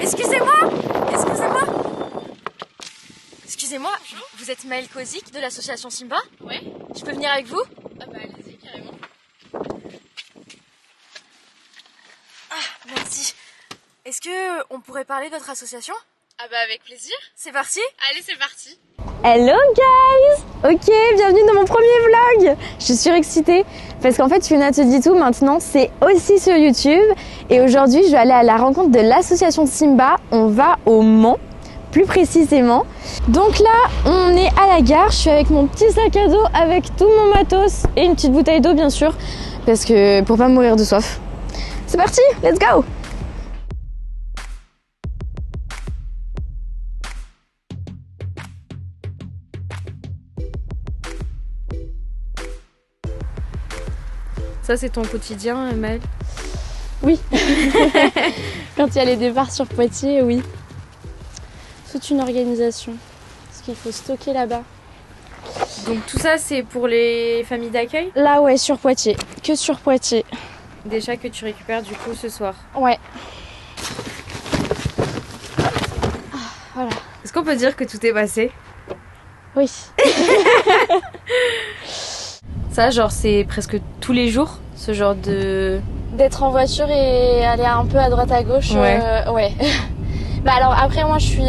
Excusez-moi. Excusez-moi, vous êtes Maëlle Kozik de l'association Simba? Ouais. Je peux venir avec vous? Ah bah allez-y, carrément. Ah, merci. Est-ce que on pourrait parler de votre association? Ah bah avec plaisir. C'est parti? Allez, c'est parti. Hello guys! Ok, bienvenue dans mon premier vlog. Je suis surexcitée parce qu'en fait Fiona te dit tout maintenant, c'est aussi sur YouTube. Et aujourd'hui je vais aller à la rencontre de l'association Simba. On va au Mans, plus précisément. Donc là on est à la gare, je suis avec mon petit sac à dos avec tout mon matos et une petite bouteille d'eau bien sûr, parce que pour pas mourir de soif. C'est parti, let's go! Ça c'est ton quotidien, Maëlle? Oui. Quand il y a les départs sur Poitiers, oui. Toute une organisation. Parce qu'il faut stocker là-bas. Donc tout ça c'est pour les familles d'accueil? Là ouais, sur Poitiers. Que sur Poitiers. Des chats que tu récupères du coup ce soir? Ouais. Voilà. Est-ce qu'on peut dire que tout est passé? Oui. Ça genre c'est presque tous les jours ce genre de... D'être en voiture et aller un peu à droite à gauche. Ouais. Ouais. Bah alors après moi je suis,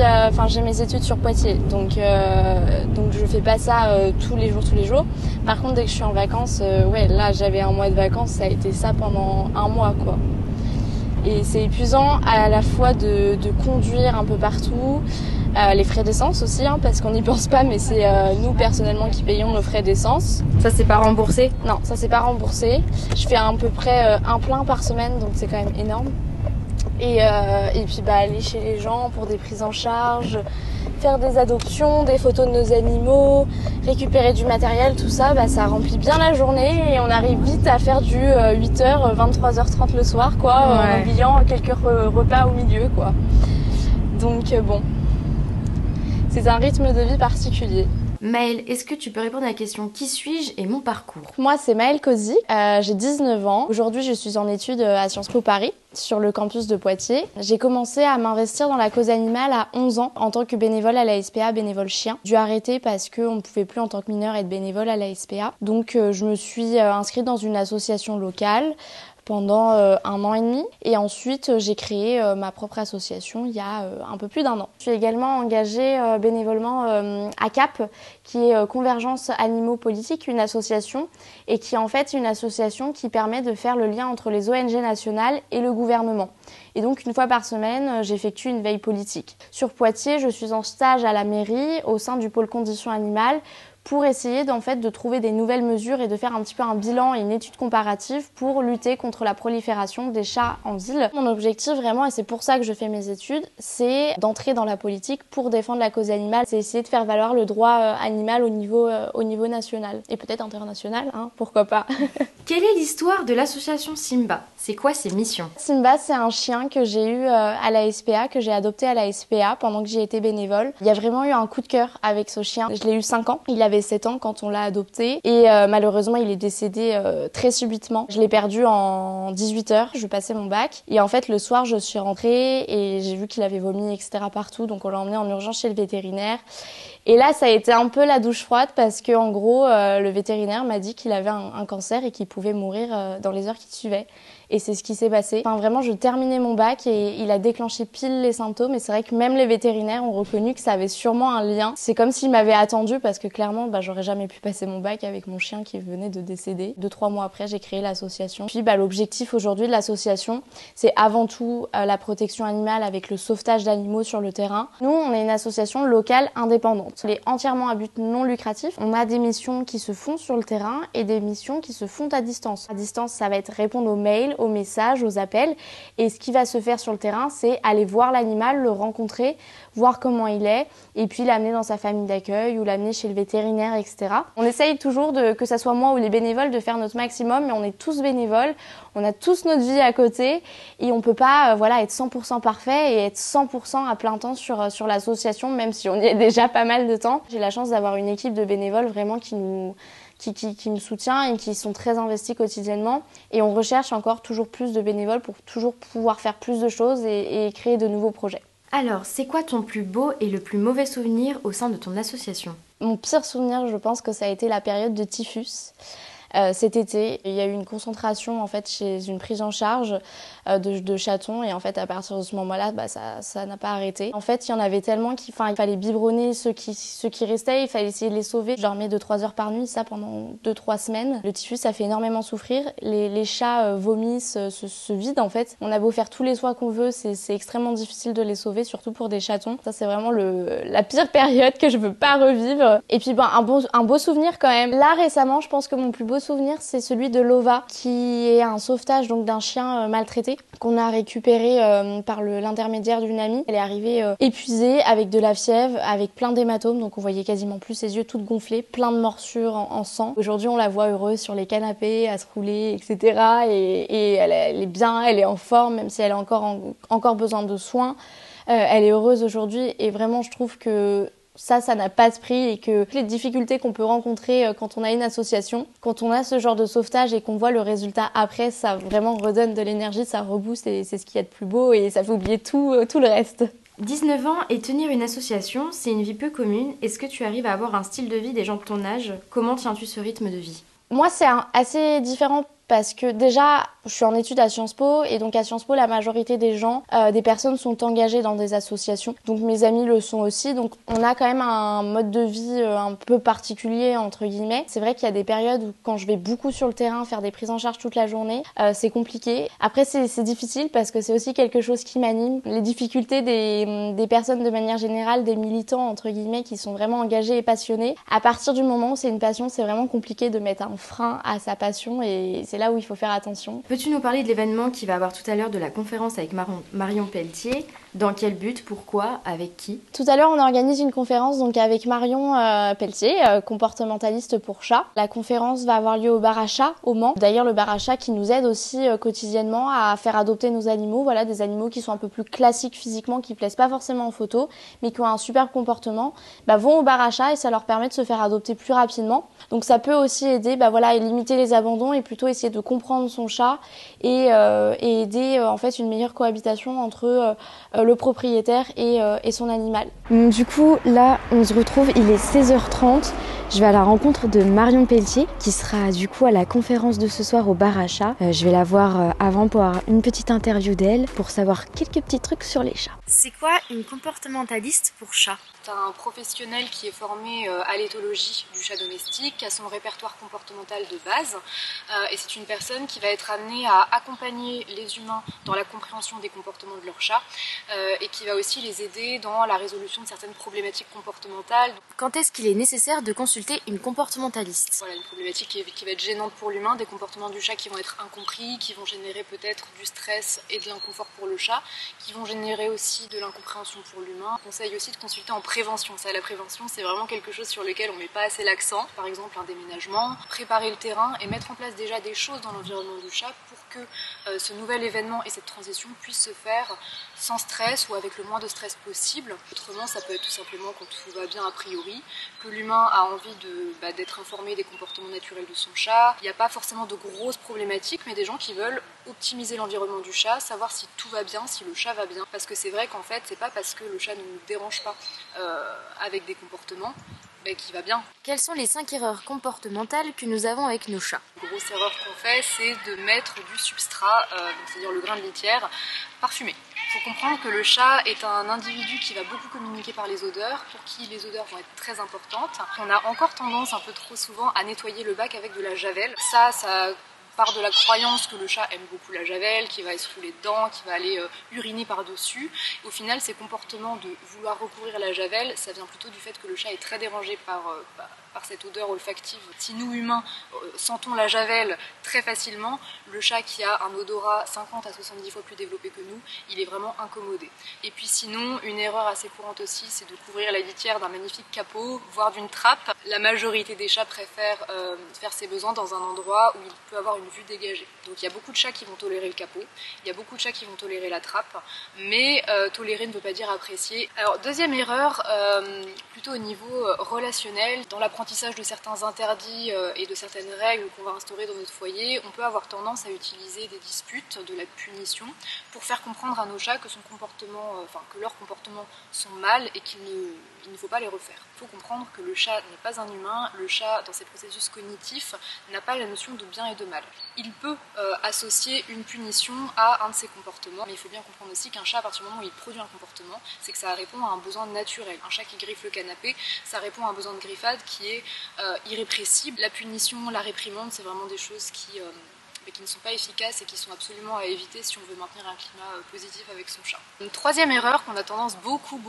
j'ai mes études sur Poitiers, donc je fais pas ça tous les jours. Par contre dès que je suis en vacances, ouais là j'avais un mois de vacances, ça a été ça pendant un mois quoi. Et c'est épuisant à la fois de conduire un peu partout, les frais d'essence aussi, hein, parce qu'on n'y pense pas, mais c'est nous personnellement qui payons nos frais d'essence. Ça c'est pas remboursé? Non, ça c'est pas remboursé. Je fais à peu près un plein par semaine, donc c'est quand même énorme. Et puis aller chez les gens pour des prises en charge, faire des adoptions, des photos de nos animaux, récupérer du matériel, tout ça, ça remplit bien la journée et on arrive vite à faire du 8h, 23h30 le soir, quoi, en oubliant quelques repas au milieu, quoi. Donc bon, c'est un rythme de vie particulier. Maëlle, est-ce que tu peux répondre à la question qui suis-je et mon parcours? Moi, c'est Maëlle Kozik, j'ai 19 ans. Aujourd'hui, je suis en études à Sciences Po Paris, sur le campus de Poitiers. J'ai commencé à m'investir dans la cause animale à 11 ans, en tant que bénévole à la SPA, bénévole chien. J'ai dû arrêter parce qu'on ne pouvait plus, en tant que mineur, être bénévole à la SPA. Donc, je me suis inscrite dans une association locale pendant 1 an et demi. Et ensuite, j'ai créé ma propre association il y a un peu plus d'1 an. Je suis également engagée bénévolement à CAP, qui est Convergence Animaux Politiques, une association, et qui est en fait une association qui permet de faire le lien entre les ONG nationales et le gouvernement. Et donc, une fois par semaine, j'effectue une veille politique. Sur Poitiers, je suis en stage à la mairie, au sein du pôle conditions animales, pour essayer de trouver des nouvelles mesures et de faire un petit peu un bilan et une étude comparative pour lutter contre la prolifération des chats en ville. Mon objectif vraiment, et c'est pour ça que je fais mes études, c'est d'entrer dans la politique pour défendre la cause animale. C'est essayer de faire valoir le droit animal au niveau national et peut-être international, hein, pourquoi pas. Quelle est l'histoire de l'association Simba? C'est quoi ses missions? Simba, c'est un chien que j'ai eu à la SPA, que j'ai adopté à la SPA pendant que j'y étais bénévole. Il y a vraiment eu un coup de cœur avec ce chien. Je l'ai eu 5 ans. Il avait 7 ans quand on l'a adopté et malheureusement il est décédé très subitement. Je l'ai perdu en 18h, je passais mon bac et en fait le soir je suis rentrée et j'ai vu qu'il avait vomi etc. partout, donc on l'a emmené en urgence chez le vétérinaire. Et là, ça a été un peu la douche froide parce que en gros, le vétérinaire m'a dit qu'il avait un cancer et qu'il pouvait mourir dans les heures qui suivaient. Et c'est ce qui s'est passé. Enfin, vraiment, je terminais mon bac et il a déclenché pile les symptômes. Et c'est vrai que même les vétérinaires ont reconnu que ça avait sûrement un lien. C'est comme s'ils m'avaient attendu parce que clairement, j'aurais jamais pu passer mon bac avec mon chien qui venait de décéder. 2-3 mois après, j'ai créé l'association. Puis, l'objectif aujourd'hui de l'association, c'est avant tout la protection animale avec le sauvetage d'animaux sur le terrain. Nous, on est une association locale indépendante. Elle est entièrement à but non lucratif. On a des missions qui se font sur le terrain et des missions qui se font à distance. À distance, ça va être répondre aux mails, aux messages, aux appels. Et ce qui va se faire sur le terrain, c'est aller voir l'animal, le rencontrer, voir comment il est, et puis l'amener dans sa famille d'accueil ou l'amener chez le vétérinaire, etc. On essaye toujours, que ça soit moi ou les bénévoles, de faire notre maximum, mais on est tous bénévoles, on a tous notre vie à côté, et on peut pas être 100% parfait et être 100% à plein temps sur l'association, même si on y est déjà pas mal de temps. J'ai la chance d'avoir une équipe de bénévoles vraiment qui qui me soutient et qui sont très investis quotidiennement. Et on recherche encore toujours plus de bénévoles pour toujours pouvoir faire plus de choses et créer de nouveaux projets. Alors, c'est quoi ton plus beau et le plus mauvais souvenir au sein de ton association ? Mon pire souvenir, je pense que ça a été la période de typhus. Cet été, il y a eu une concentration en fait chez une prise en charge de chatons et en fait à partir de ce moment-là, ça n'a pas arrêté. En fait, il y en avait tellement il fallait biberonner ceux qui restaient, il fallait essayer de les sauver. Je dormais 2-3 heures par nuit, ça pendant 2-3 semaines. Le typhus, ça fait énormément souffrir. Les chats vomissent, se vident en fait. On a beau faire tous les soins qu'on veut, c'est extrêmement difficile de les sauver, surtout pour des chatons. Ça, c'est vraiment la pire période que je veux pas revivre. Et puis un beau souvenir quand même. Là récemment, je pense que mon plus beau souvenir, c'est celui de Lova, qui est un sauvetage donc d'un chien maltraité qu'on a récupéré par l'intermédiaire d'une amie. Elle est arrivée épuisée, avec de la fièvre, avec plein d'hématomes, donc on voyait quasiment plus ses yeux toutes gonflés, plein de morsures en sang. Aujourd'hui, on la voit heureuse sur les canapés, à se rouler, etc. Et elle est bien, elle est en forme, même si elle a encore besoin de soins. Elle est heureuse aujourd'hui et vraiment, je trouve que ça n'a pas de prix et que les difficultés qu'on peut rencontrer quand on a une association, quand on a ce genre de sauvetage et qu'on voit le résultat après, ça vraiment redonne de l'énergie, ça rebooste et c'est ce qu'il y a de plus beau et ça fait oublier tout le reste. 19 ans et tenir une association, c'est une vie peu commune. Est-ce que tu arrives à avoir un style de vie des gens de ton âge ? Comment tiens-tu ce rythme de vie ? Moi, c'est assez différent parce que déjà, je suis en études à Sciences Po et donc à Sciences Po, la majorité des gens, des personnes sont engagées dans des associations. Donc mes amis le sont aussi. Donc on a quand même un mode de vie un peu particulier entre guillemets. C'est vrai qu'il y a des périodes où quand je vais beaucoup sur le terrain faire des prises en charge toute la journée, c'est compliqué. Après c'est difficile parce que c'est aussi quelque chose qui m'anime. Les difficultés des personnes de manière générale, des militants entre guillemets qui sont vraiment engagés et passionnés. À partir du moment où c'est une passion, c'est vraiment compliqué de mettre un frein à sa passion et c'est là où il faut faire attention. Peux-tu nous parler de l'événement qui va avoir tout à l'heure de la conférence avec Marion Pelletier ? Dans quel but ? Pourquoi ? Avec qui ? Tout à l'heure, on organise une conférence donc avec Marion Pelletier, comportementaliste pour chats. La conférence va avoir lieu au bar à chat au Mans. D'ailleurs, le bar à chat qui nous aide aussi quotidiennement à faire adopter nos animaux. Voilà, des animaux qui sont un peu plus classiques physiquement, qui plaisent pas forcément en photo, mais qui ont un super comportement, vont au bar à chat et ça leur permet de se faire adopter plus rapidement. Donc ça peut aussi aider à limiter les abandons et plutôt essayer de comprendre son chat et aider en fait une meilleure cohabitation entre le propriétaire et son animal. Du coup, là, on se retrouve, il est 16h30. Je vais à la rencontre de Marion Pelletier, qui sera du coup à la conférence de ce soir au bar à chat. Je vais la voir avant pour avoir une petite interview d'elle, pour savoir quelques petits trucs sur les chats. C'est quoi une comportementaliste pour chat ? C'est un professionnel qui est formé à l'éthologie du chat domestique, qui a son répertoire comportemental de base, et c'est une personne qui va être amenée à accompagner les humains dans la compréhension des comportements de leur chat, et qui va aussi les aider dans la résolution de certaines problématiques comportementales. Quand est-ce qu'il est nécessaire de consulter une comportementaliste ? Voilà, une problématique qui va être gênante pour l'humain, des comportements du chat qui vont être incompris, qui vont générer peut-être du stress et de l'inconfort pour le chat, qui vont générer aussi de l'incompréhension pour l'humain. On conseille aussi de consulter en prévention. Ça, la prévention, c'est vraiment quelque chose sur lequel on met pas assez l'accent. Par exemple, un déménagement, préparer le terrain et mettre en place déjà des choses dans l'environnement du chat pour que ce nouvel événement et cette transition puissent se faire sans stress ou avec le moins de stress possible. Autrement, ça peut être tout simplement quand tout va bien a priori, que l'humain a envie d'être informé des comportements naturels de son chat. Il n'y a pas forcément de grosses problématiques, mais des gens qui veulent optimiser l'environnement du chat, savoir si tout va bien, si le chat va bien. Parce que c'est vrai qu'en fait, c'est pas parce que le chat ne nous dérange pas avec des comportements qui va bien. Quelles sont les 5 erreurs comportementales que nous avons avec nos chats ? La grosse erreur qu'on fait, c'est de mettre du substrat, c'est-à-dire le grain de litière, parfumé. Il faut comprendre que le chat est un individu qui va beaucoup communiquer par les odeurs, pour qui les odeurs vont être très importantes. On a encore tendance un peu trop souvent à nettoyer le bac avec de la javel. Ça part de la croyance que le chat aime beaucoup la javel, qu'il va se fouler dedans, qu'il va aller uriner par-dessus. Au final, ces comportements de vouloir recourir à la javel, ça vient plutôt du fait que le chat est très dérangé par cette odeur olfactive. Si nous, humains, sentons la javel très facilement, le chat qui a un odorat 50 à 70 fois plus développé que nous, il est vraiment incommodé. Et puis sinon, une erreur assez courante aussi, c'est de couvrir la litière d'un magnifique capot, voire d'une trappe. La majorité des chats préfèrent faire ses besoins dans un endroit où il peut avoir une une vue dégagée. Donc il y a beaucoup de chats qui vont tolérer le capot, il y a beaucoup de chats qui vont tolérer la trappe, mais tolérer ne veut pas dire apprécier. Alors deuxième erreur, plutôt au niveau relationnel, dans l'apprentissage de certains interdits et de certaines règles qu'on va instaurer dans notre foyer, on peut avoir tendance à utiliser des disputes, de la punition, pour faire comprendre à nos chats que que leurs comportements sont mal et qu'il ne faut pas les refaire. Il faut comprendre que le chat n'est pas un humain, le chat dans ses processus cognitifs n'a pas la notion de bien et de mal. Il peut associer une punition à un de ses comportements, mais il faut bien comprendre aussi qu'un chat, à partir du moment où il produit un comportement, c'est que ça répond à un besoin naturel. Un chat qui griffe le canapé, ça répond à un besoin de griffade qui est irrépressible. La punition, la réprimande, c'est vraiment des choses qui ne sont pas efficaces et qui sont absolument à éviter si on veut maintenir un climat positif avec son chat. Une troisième erreur qu'on a tendance beaucoup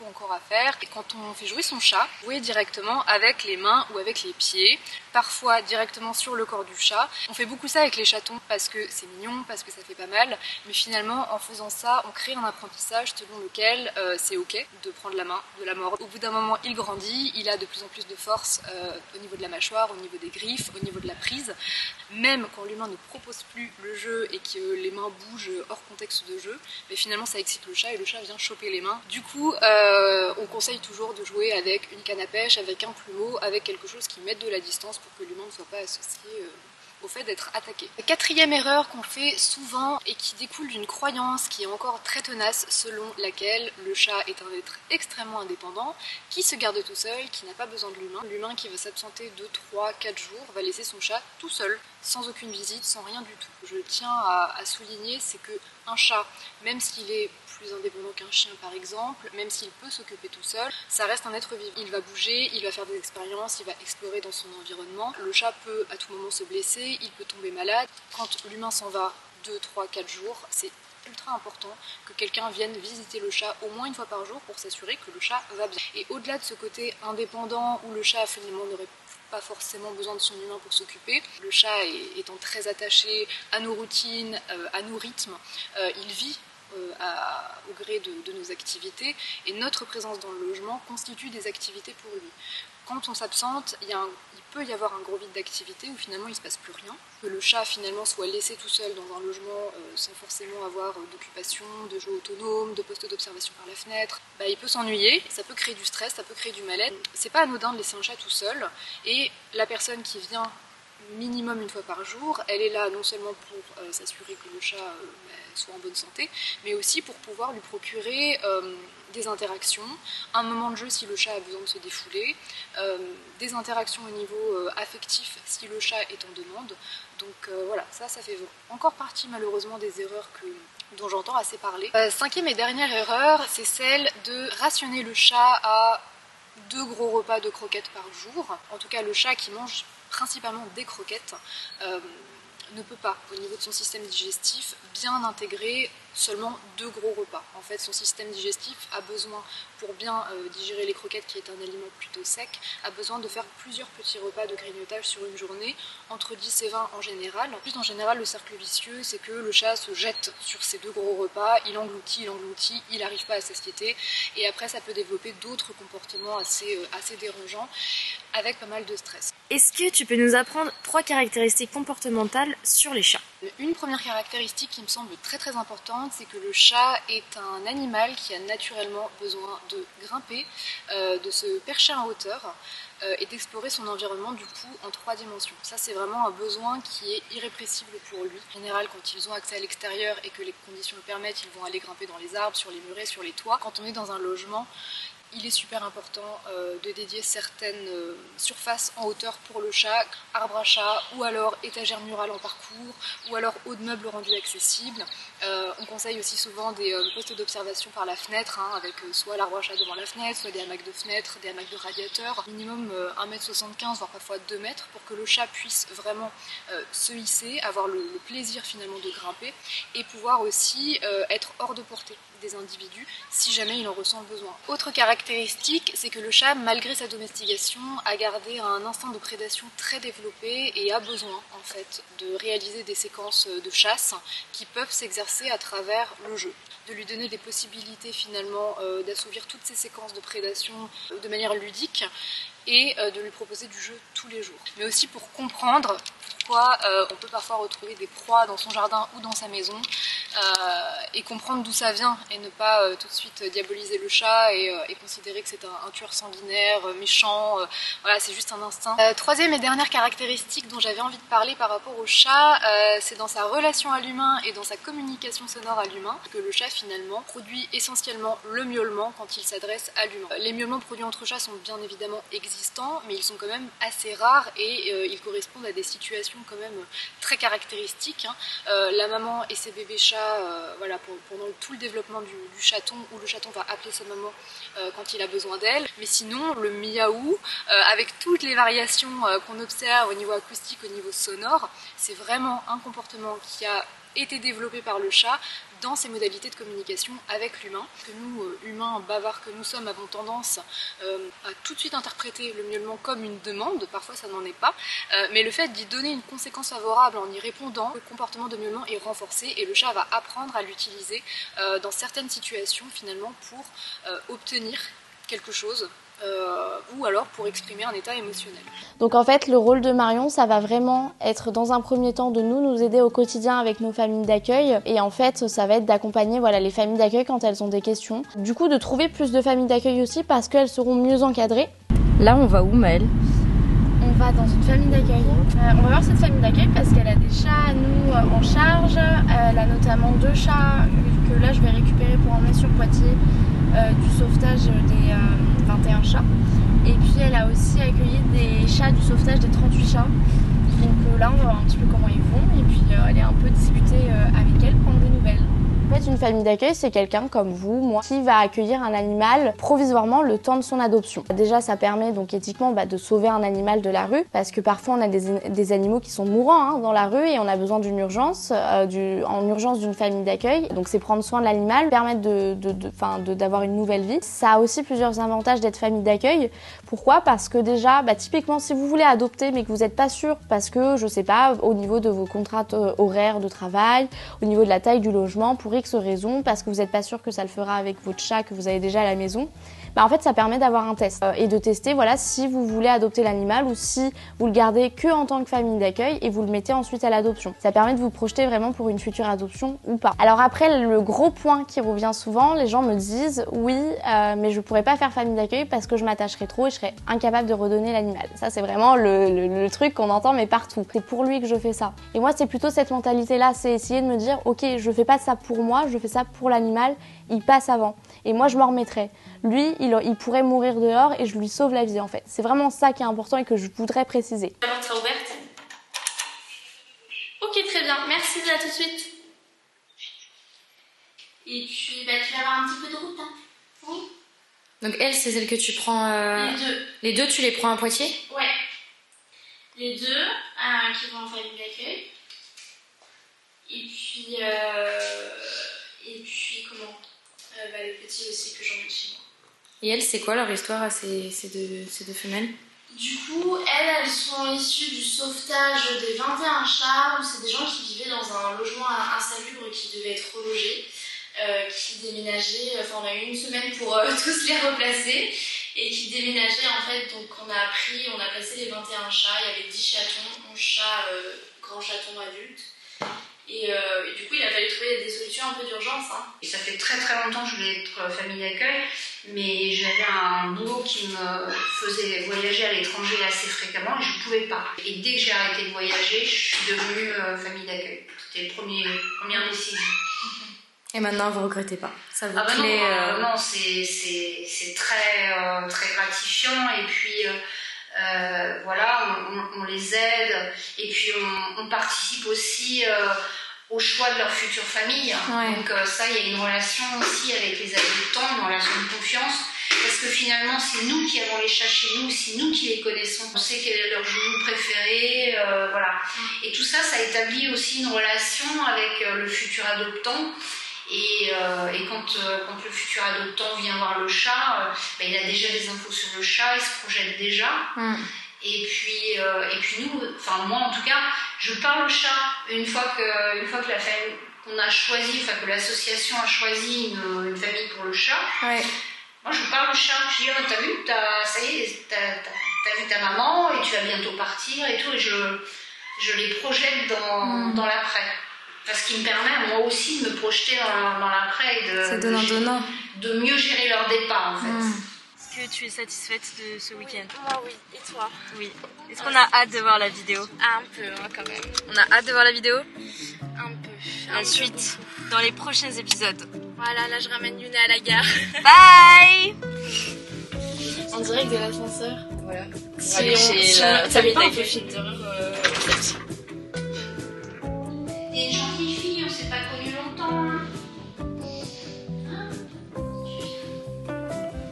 encore à faire, c'est quand on fait jouer son chat, jouer directement avec les mains ou avec les pieds, parfois directement sur le corps du chat. On fait beaucoup ça avec les chatons parce que c'est mignon, parce que ça fait pas mal, mais finalement en faisant ça, on crée un apprentissage selon lequel c'est ok de prendre la main, de la mordre. Au bout d'un moment, il grandit, il a de plus en plus de force au niveau de la mâchoire, au niveau des griffes, au niveau de la prise. Même quand l'humain ne propose plus le jeu et que les mains bougent hors contexte de jeu, mais finalement ça excite le chat et le chat vient choper les mains. Du coup, on conseille toujours de jouer avec une canne à pêche, avec un plumeau, avec quelque chose qui mette de la distance pour que l'humain ne soit pas associé au fait d'être attaqué. La quatrième erreur qu'on fait souvent et qui découle d'une croyance qui est encore très tenace, selon laquelle le chat est un être extrêmement indépendant, qui se garde tout seul, qui n'a pas besoin de l'humain. L'humain qui va s'absenter 2, 3, 4 jours va laisser son chat tout seul, sans aucune visite, sans rien du tout. Je tiens à souligner, c'est que un chat, même s'il est plus indépendant qu'un chien par exemple, même s'il peut s'occuper tout seul, ça reste un être vivant. Il va bouger, il va faire des expériences, il va explorer dans son environnement. Le chat peut à tout moment se blesser, il peut tomber malade. Quand l'humain s'en va 2, 3, 4 jours, c'est ultra important que quelqu'un vienne visiter le chat au moins une fois par jour pour s'assurer que le chat va bien. Et au-delà de ce côté indépendant où le chat finalement n'aurait pas forcément besoin de son humain pour s'occuper, le chat étant très attaché à nos routines, à nos rythmes, il vit au gré de nos activités et notre présence dans le logement constitue des activités pour lui. Quand on s'absente, il peut y avoir un gros vide d'activité où finalement il ne se passe plus rien. Que le chat finalement soit laissé tout seul dans un logement sans forcément avoir d'occupation, de jeu autonome, de poste d'observation par la fenêtre, il peut s'ennuyer, ça peut créer du stress, ça peut créer du mal-être. C'est pas anodin de laisser un chat tout seul et la personne qui vient minimum une fois par jour, elle est là non seulement pour s'assurer que le chat soit en bonne santé, mais aussi pour pouvoir lui procurer des interactions, un moment de jeu si le chat a besoin de se défouler, des interactions au niveau affectif si le chat est en demande. Donc voilà, ça fait encore partie malheureusement des erreurs dont j'entends assez parler. Cinquième et dernière erreur, c'est celle de rationner le chat à 2 gros repas de croquettes par jour. En tout cas, le chat qui mange principalement des croquettes ne peut pas, au niveau de son système digestif, bien intégrer seulement 2 gros repas. En fait, son système digestif a besoin, pour bien digérer les croquettes, qui est un aliment plutôt sec, a besoin de faire plusieurs petits repas de grignotage sur une journée, entre 10 et 20 en général. En général, le cercle vicieux, c'est que le chat se jette sur ces 2 gros repas, il engloutit, il n'arrive pas à satiété, et après ça peut développer d'autres comportements assez dérangeants, avec pas mal de stress. Est-ce que tu peux nous apprendre 3 caractéristiques comportementales sur les chats? Une première caractéristique qui me semble très importante, c'est que le chat est un animal qui a naturellement besoin de grimper, de se percher en hauteur et d'explorer son environnement du coup en 3 dimensions. Ça, c'est vraiment un besoin qui est irrépressible pour lui. En général, quand ils ont accès à l'extérieur et que les conditions le permettent, ils vont aller grimper dans les arbres, sur les murets, sur les toits. Quand on est dans un logement, il est super important de dédier certaines surfaces en hauteur pour le chat, arbre à chat, ou alors étagère murale en parcours, ou alors haut de meubles rendus accessibles. On conseille aussi souvent des postes d'observation par la fenêtre, avec soit l'arbre à chat devant la fenêtre, soit des hamacs de fenêtre, des hamacs de radiateurs, minimum 1,75 m, voire parfois 2 m, pour que le chat puisse vraiment se hisser, avoir le plaisir finalement de grimper, et pouvoir aussi être hors de portée des individus si jamais il en ressent le besoin. Autre caractéristique, c'est que le chat, malgré sa domestication, a gardé un instinct de prédation très développé et a besoin en fait de réaliser des séquences de chasse qui peuvent s'exercer à travers le jeu, de lui donner des possibilités finalement d'assouvir toutes ces séquences de prédation de manière ludique. et de lui proposer du jeu tous les jours. Mais aussi pour comprendre pourquoi on peut parfois retrouver des proies dans son jardin ou dans sa maison et comprendre d'où ça vient et ne pas tout de suite diaboliser le chat et considérer que c'est un tueur sanguinaire, méchant, voilà, c'est juste un instinct. Troisième et dernière caractéristique dont j'avais envie de parler par rapport au chat, c'est dans sa relation à l'humain et dans sa communication sonore à l'humain que le chat finalement produit essentiellement le miaulement quand il s'adresse à l'humain. Les miaulements produits entre chats sont bien évidemment existants, mais ils sont quand même assez rares et ils correspondent à des situations quand même très caractéristiques. La maman et ses bébés chats, voilà, pendant tout le développement du chaton, où le chaton va appeler sa maman quand il a besoin d'elle. Mais sinon, le miaou, avec toutes les variations qu'on observe au niveau acoustique, au niveau sonore, c'est vraiment un comportement qui a été développé par le chat dans ses modalités de communication avec l'humain. Que nous, humains bavards que nous sommes, avons tendance à tout de suite interpréter le miaulement comme une demande, parfois ça n'en est pas, mais le fait d'y donner une conséquence favorable en y répondant, le comportement de miaulement est renforcé et le chat va apprendre à l'utiliser dans certaines situations finalement pour obtenir quelque chose. Ou alors pour exprimer un état émotionnel. Donc en fait le rôle de Marion, ça va vraiment être dans un premier temps de nous aider au quotidien avec nos familles d'accueil, et en fait ça va être d'accompagner les familles d'accueil quand elles ont des questions. Du coup de trouver plus de familles d'accueil aussi parce qu'elles seront mieux encadrées. Là on va où Maëlle? On va dans une famille d'accueil. On va voir cette famille d'accueil parce qu'elle a des chats à nous en charge. Elle a notamment 2 chats que là je vais récupérer pour emmener sur Poitiers du sauvetage des 21 chats. Et puis elle a aussi accueilli des chats du sauvetage des 38 chats. Donc là on va voir un petit peu comment ils vont et puis aller un peu discuter avec elle, prendre des nouvelles. En fait, une famille d'accueil, c'est quelqu'un comme vous, moi, qui va accueillir un animal provisoirement le temps de son adoption. Déjà, ça permet donc éthiquement de sauver un animal de la rue, parce que parfois on a des animaux qui sont mourants dans la rue et on a besoin d'une urgence, en urgence d'une famille d'accueil. Donc c'est prendre soin de l'animal, permettre d'avoir une nouvelle vie. Ça a aussi plusieurs avantages d'être famille d'accueil. Pourquoi? Parce que déjà, typiquement, si vous voulez adopter mais que vous n'êtes pas sûr, parce que, je sais pas, au niveau de vos contraintes horaires de travail, au niveau de la taille du logement, pour X raisons, parce que vous n'êtes pas sûr que ça le fera avec votre chat que vous avez déjà à la maison, en fait ça permet d'avoir un test et de tester si vous voulez adopter l'animal ou si vous le gardez que en tant que famille d'accueil et vous le mettez ensuite à l'adoption. Ça permet de vous projeter vraiment pour une future adoption ou pas. Alors après, le gros point qui revient souvent, les gens me disent oui mais je pourrais pas faire famille d'accueil parce que je m'attacherais trop et je serais incapable de redonner l'animal. Ça c'est vraiment le truc qu'on entend mais partout. C'est pour lui que je fais ça. Et moi c'est plutôt cette mentalité là, c'est essayer de me dire ok, je fais pas ça pour moi, je fais ça pour l'animal, il passe avant. Et moi je m'en remettrai. Lui, il pourrait mourir dehors et je lui sauve la vie en fait. C'est vraiment ça qui est important et que je voudrais préciser. La porte sera ouverte. Ok, très bien. Merci, à tout de suite. Et puis, tu vas avoir un petit peu de route, hein. Oui. Donc elle, c'est celle que tu prends... Les deux. Les deux, tu les prends à Poitiers? Ouais. Les deux, qui vont en famille d'accueil. Et puis, comment les petits aussi que j'emmène chez moi. Et elles, c'est quoi leur histoire à ces deux femelles? Du coup, elles sont issues du sauvetage des 21 chats, où c'est des gens qui vivaient dans un logement insalubre qui devait être relogé, qui déménageaient, on a eu une semaine pour tous les replacer, et qui déménageaient en fait, donc on a placé les 21 chats, il y avait 10 chatons, 11 chats, grands chatons adultes. Et du coup, il a fallu trouver des solutions un peu d'urgence. Et ça fait très très longtemps que je voulais être famille d'accueil, mais j'avais un boulot qui me faisait voyager à l'étranger assez fréquemment et je ne pouvais pas. Et dès que j'ai arrêté de voyager, je suis devenue famille d'accueil. C'était la première décision. Et maintenant, vous ne regrettez pas? Ça vous plaît? Non, c'est très, très gratifiant. Et puis... on les aide et puis on participe aussi au choix de leur future famille. Ouais. Donc ça, il y a une relation aussi avec les adoptants, une relation de confiance, parce que finalement c'est nous qui avons les chats chez nous, c'est nous qui les connaissons, on sait quel est leur joujou préféré, voilà. Et tout ça, ça établit aussi une relation avec le futur adoptant. Et quand le futur adoptant vient voir le chat, il a déjà des infos sur le chat, il se projette déjà. Et puis nous, enfin moi en tout cas, je parle au chat une fois que la famille qu'on a choisi, enfin que l'association a choisi une famille pour le chat. Ouais. Moi je parle au chat, je dis t'as vu, ça y est, t'as t'as vu ta maman et tu vas bientôt partir et tout, et je les projette dans l'après. Parce qu'il me permet à moi aussi de me projeter dans l'après et de mieux gérer leur départ en fait. Est-ce que tu es satisfaite de ce week-end? Moi oui, et toi? Oui. Est-ce qu'on a hâte de voir la vidéo? Un peu, hein, quand même. On a hâte de voir la vidéo? Un peu. La suite dans les prochains épisodes. Voilà, là je ramène Yuna à la gare. Bye! En direct de l'ascenseur. Voilà. Ça met pas un peu film d'horreur. T'es une gentille fille, on s'est pas connue longtemps.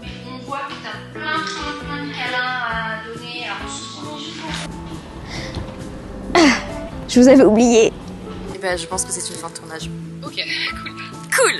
Mais on voit que t'as plein de câlins à donner, à recevoir. Je vous avais oublié. Et ben, je pense que c'est une fin de tournage. Ok, cool. Cool!